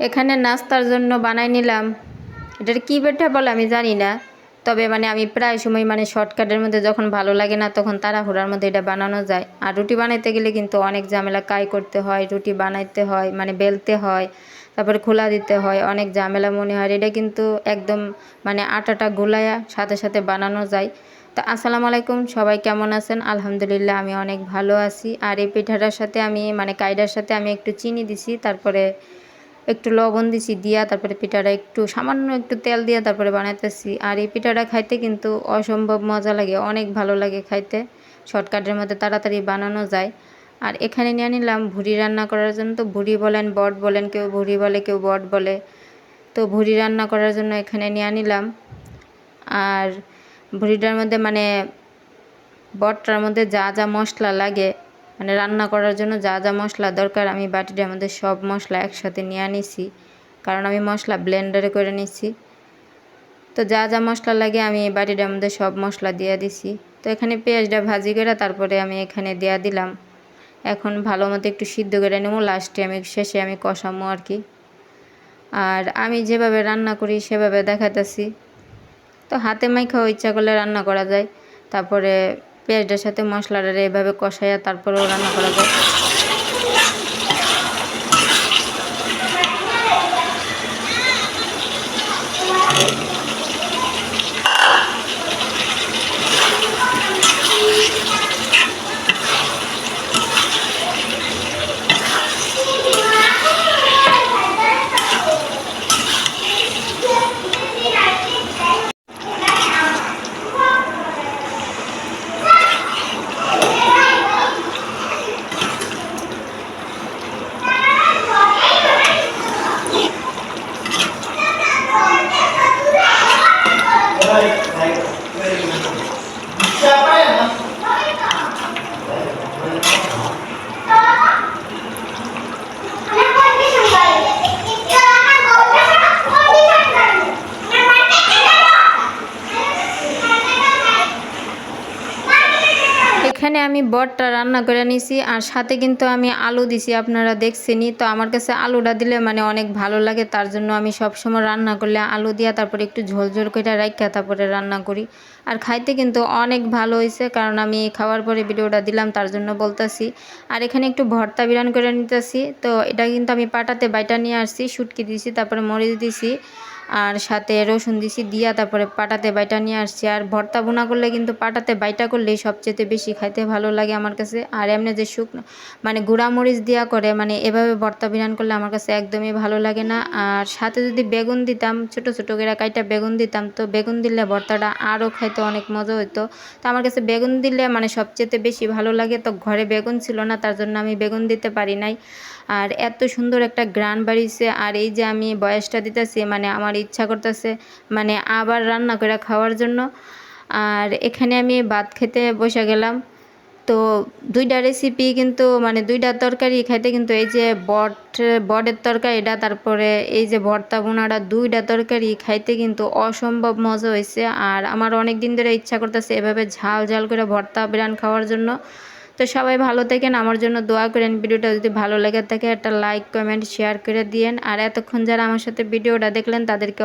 এখানে নাস্তার জন্য বানাই নিলাম, এটার কী পিঠা বলে আমি জানি না, তবে মানে আমি প্রায় সময় মানে শর্টকাটের মধ্যে যখন ভালো লাগে না তখন তাড়াহুড়ার মধ্যে এটা বানানো যায়। আর রুটি বানাইতে গেলে কিন্তু অনেক ঝামেলা, কাই করতে হয়, রুটি বানাইতে হয়, মানে বেলতে হয়, তারপরে খোলা দিতে হয়, অনেক ঝামেলা মনে হয়। এটা কিন্তু একদম মানে আটাটা গুলায়া সাথে সাথে বানানো যায়। তো আসসালামু আলাইকুম, সবাই কেমন আছেন? আলহামদুলিল্লাহ আমি অনেক ভালো আছি। আর এই পিঠাটার সাথে আমি মানে কাইডার সাথে আমি একটু চিনি দিছি, তারপরে একটু লবণ দিছি, দিয়া তারপরে পিঠাটা একটু সামান্য একটু তেল দিয়া তারপরে বানাইতেছি। আর এই পিঠাটা খাইতে কিন্তু অসম্ভব মজা লাগে, অনেক ভালো লাগে খাইতে, শর্টকাটের মধ্যে তাড়াতাড়ি বানানো যায়। আর এখানে নিয়ে নিলাম ভুড়ি রান্না করার জন্য। তো ভুড়ি বলেন বট বলেন, কেউ ভুড়ি বলে কেউ বট বলে। তো ভুড়ি রান্না করার জন্য এখানে নিয়ে নিলাম। আর ভুড়িটার মধ্যে মানে বটটার মধ্যে যা যা মশলা লাগে, মানে রান্না করার জন্য যা যা মশলা দরকার, আমি বাটিটার মধ্যে সব মশলা একসাথে নিয়ে নিছি, কারণ আমি মশলা ব্লেন্ডারে করে নিছি। তো যা যা মশলা লাগে আমি বাটিটার মধ্যে সব মশলা দিয়ে দিছি। তো এখানে পেঁয়াজটা ভাজি করে তারপরে আমি এখানে দেয়া দিলাম। এখন ভালো মতো একটু সিদ্ধ করে নেবো, লাস্টে আমি শেষে আমি কষামো আর কি। আর আমি যেভাবে রান্না করি সেভাবে দেখাতেছি। তো হাতে মাইখাও ইচ্ছা করলে রান্না করা যায়, তারপরে পেঁয়াজটার সাথে মশলাটা এভাবে কষাইয়া তারপরেও রান্না করা যায়। এখানে আমি বটটা রান্না করে নিছি, আর সাথে কিন্তু আমি আলু দিছি, আপনারা দেখছেনই। তো আমার কাছে আলুটা দিলে মানে অনেক ভালো লাগে, তার জন্য আমি সবসময় রান্না করলে আলু দিয়া তারপরে একটু ঝোল ঝোল করে রাখা তারপরে রান্না করি। আর খাইতে কিন্তু অনেক ভালো হয়েছে, কারণ আমি খাওয়ার পরে ভিডিওটা দিলাম তার জন্য বলতেছি। আর এখানে একটু ভর্তা বিরান করে নিতেছি। তো এটা কিন্তু আমি পাটাতে বাইটা নিয়ে আসছি, শুটকি দিছি, তারপরে মরিচ দিছি, আর সাথে রসুন দিছি, দিয়া তারপরে পাটাতে বাইটা নিয়ে আসছি। আর ভর্তা বোনা করলে কিন্তু পাটাতে বাইটা করলেই সবচেয়ে বেশি খাইতে ভালো লাগে আমার কাছে। আর এমনি যে শুকনো মানে গুঁড়া মরিচ দিয়া করে, মানে এভাবে ভর্তা বিরান করলে আমার কাছে একদমই ভালো লাগে না। আর সাথে যদি বেগুন দিতাম, ছোট ছোট করে কাইটা বেগুন দিতাম, তো বেগুন দিলে ভর্তাটা আরও খাইতে অনেক মজা হইতো। তো আমার কাছে বেগুন দিলে মানে সবচেয়ে বেশি ভালো লাগে। তো ঘরে বেগুন ছিল না, তার জন্য আমি বেগুন দিতে পারি নাই। আর এত সুন্দর একটা গ্রান বাড়িছে। আর এই যে আমি বয়সটা দিতেছি, মানে আমার ইচ্ছা করতেছে মানে আবার রান্না করে খাওয়ার জন্য। আর এখানে আমি ভাত খেতে বসে গেলাম। তো দুইটা রেসিপি কিন্তু মানে দুইটা তরকারি খাইতে কিন্তু, এই যে বটের তরকারিটা, তারপরে এই যে ভর্তা বোনাটা, দুইটা তরকারি খাইতে কিন্তু অসম্ভব মজা হয়েছে। আর আমার অনেক দিন ধরে ইচ্ছা করতেছে এভাবে ঝাল ঝাল করে ভর্তা বিরান খাওয়ার জন্য। তো সবাই ভালো থাকেন, আমার জন্য দোয়া করেন। ভিডিওটা যদি ভালো লেগে থাকে একটা লাইক কমেন্ট শেয়ার করে দিয়েন। আর এতক্ষণ যারা আমার সাথে ভিডিওটা দেখলেন তাদেরকে